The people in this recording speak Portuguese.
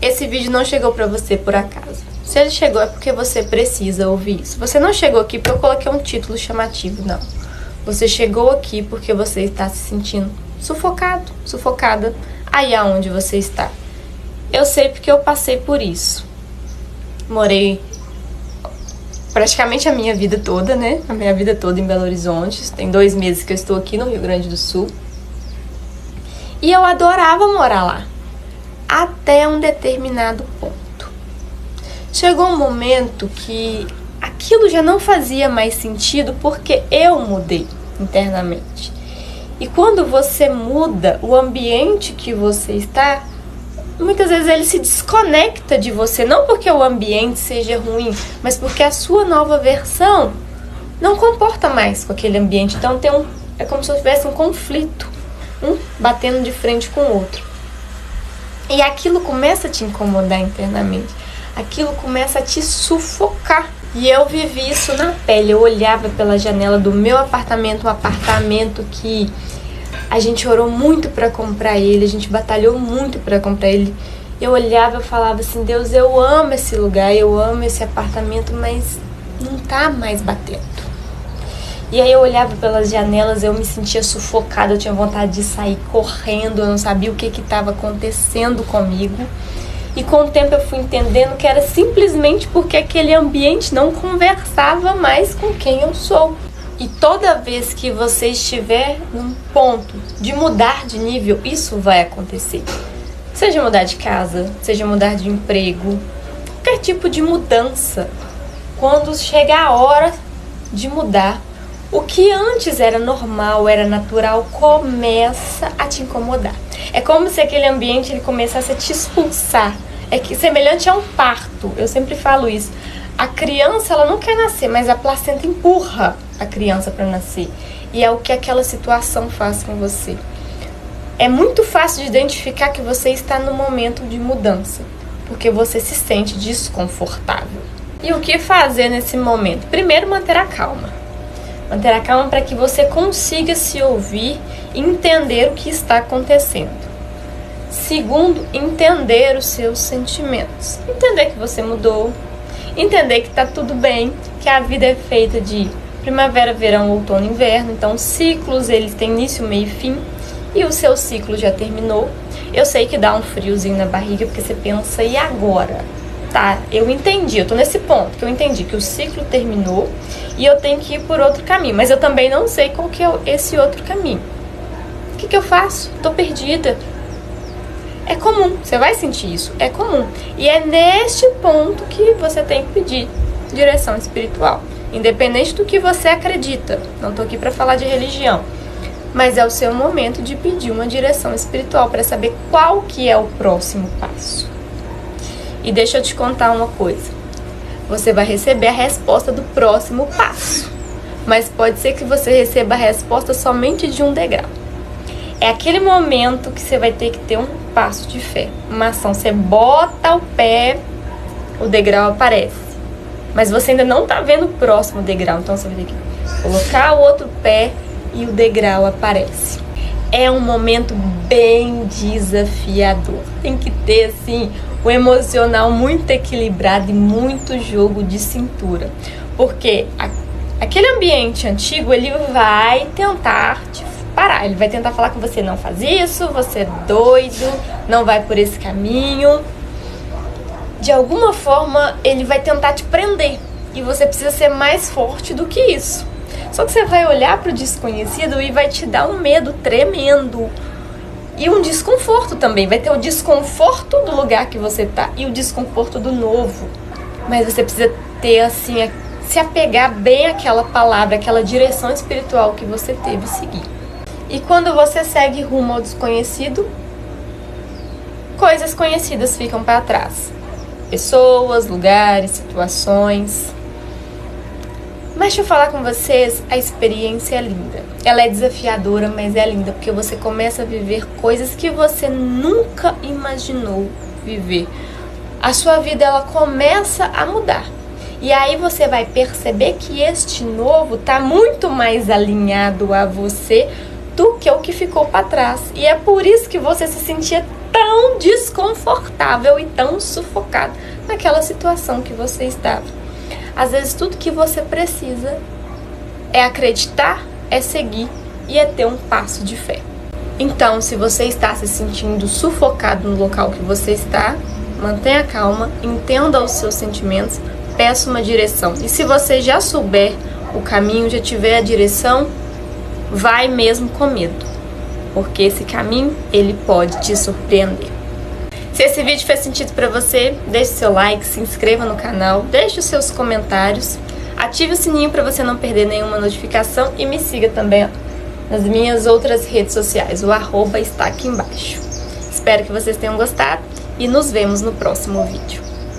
Esse vídeo não chegou pra você por acaso. Se ele chegou é porque você precisa ouvir isso. Você não chegou aqui porque eu coloquei um título chamativo, não. Você chegou aqui porque você está se sentindo sufocado, sufocada aí aonde você está. Eu sei porque eu passei por isso. Morei praticamente a minha vida toda, né? A minha vida toda em Belo Horizonte. Tem 2 meses que eu estou aqui no Rio Grande do Sul. E eu adorava morar lá. Até um determinado ponto. Chegou um momento que aquilo já não fazia mais sentido porque eu mudei internamente. E quando você muda o ambiente que você está, muitas vezes ele se desconecta de você, não porque o ambiente seja ruim, mas porque a sua nova versão não comporta mais com aquele ambiente. Então é como se tivesse um conflito, um batendo de frente com o outro. E aquilo começa a te incomodar internamente. Aquilo começa a te sufocar. E eu vivi isso na pele. Eu olhava pela janela do meu apartamento, um apartamento que a gente orou muito para comprar ele, a gente batalhou muito para comprar ele. Eu olhava e falava assim: Deus, eu amo esse lugar, eu amo esse apartamento, mas não tá mais batendo. E aí eu olhava pelas janelas, eu me sentia sufocada, eu tinha vontade de sair correndo, eu não sabia o que estava acontecendo comigo. E com o tempo eu fui entendendo que era simplesmente porque aquele ambiente não conversava mais com quem eu sou. E toda vez que você estiver num ponto de mudar de nível, isso vai acontecer. Seja mudar de casa, seja mudar de emprego, qualquer tipo de mudança. Quando chegar a hora de mudar, o que antes era normal, era natural, começa a te incomodar. É como se aquele ambiente ele começasse a te expulsar. É que semelhante a um parto. Eu sempre falo isso. A criança ela não quer nascer, mas a placenta empurra a criança para nascer. E é o que aquela situação faz com você. É muito fácil de identificar que você está no momento de mudança, porque você se sente desconfortável. E o que fazer nesse momento? Primeiro, manter a calma. Manter a calma para que você consiga se ouvir e entender o que está acontecendo. Segundo, entender os seus sentimentos. Entender que você mudou. Entender que está tudo bem. Que a vida é feita de primavera, verão, outono, inverno. Então, ciclos, eles têm início, meio e fim. E o seu ciclo já terminou. Eu sei que dá um friozinho na barriga, porque você pensa, e agora? Tá, eu entendi, eu tô nesse ponto que eu entendi que o ciclo terminou e eu tenho que ir por outro caminho, mas eu também não sei qual que é esse outro caminho. O que eu faço? Tô perdida. É comum, você vai sentir isso, é comum. E é neste ponto que você tem que pedir direção espiritual, independente do que você acredita. Não tô aqui para falar de religião, mas é o seu momento de pedir uma direção espiritual para saber qual que é o próximo passo. E deixa eu te contar uma coisa. Você vai receber a resposta do próximo passo. Mas pode ser que você receba a resposta somente de um degrau. É aquele momento que você vai ter que ter um passo de fé. Uma ação. Você bota o pé, o degrau aparece. Mas você ainda não está vendo o próximo degrau. Então você vai ter que colocar o outro pé e o degrau aparece. É um momento bem desafiador. Tem que ter, assim, o emocional muito equilibrado e muito jogo de cintura. Porque aquele ambiente antigo, ele vai tentar te parar. Ele vai tentar falar com você, não faz isso, você é doido, não vai por esse caminho. De alguma forma, ele vai tentar te prender. E você precisa ser mais forte do que isso. Só que você vai olhar para o desconhecido e vai te dar um medo tremendo. E um desconforto também. Vai ter o desconforto do lugar que você tá e o desconforto do novo. Mas você precisa ter, assim, se apegar bem àquela palavra, àquela direção espiritual que você teve seguir. E quando você segue rumo ao desconhecido, coisas conhecidas ficam para trás. Pessoas, lugares, situações. Mas deixa eu falar com vocês, a experiência é linda. Ela é desafiadora, mas é linda, porque você começa a viver coisas que você nunca imaginou viver. A sua vida, ela começa a mudar. E aí você vai perceber que este novo está muito mais alinhado a você do que o que ficou para trás. E é por isso que você se sentia tão desconfortável e tão sufocado naquela situação que você estava. Às vezes tudo que você precisa é acreditar, é seguir e é ter um passo de fé. Então, se você está se sentindo sufocado no local que você está, mantenha calma, entenda os seus sentimentos, peça uma direção. E se você já souber o caminho, já tiver a direção, vai mesmo com medo, porque esse caminho, ele pode te surpreender. Se esse vídeo fez sentido para você, deixe seu like, se inscreva no canal, deixe os seus comentários, ative o sininho para você não perder nenhuma notificação e me siga também nas minhas outras redes sociais, o @ está aqui embaixo. Espero que vocês tenham gostado e nos vemos no próximo vídeo.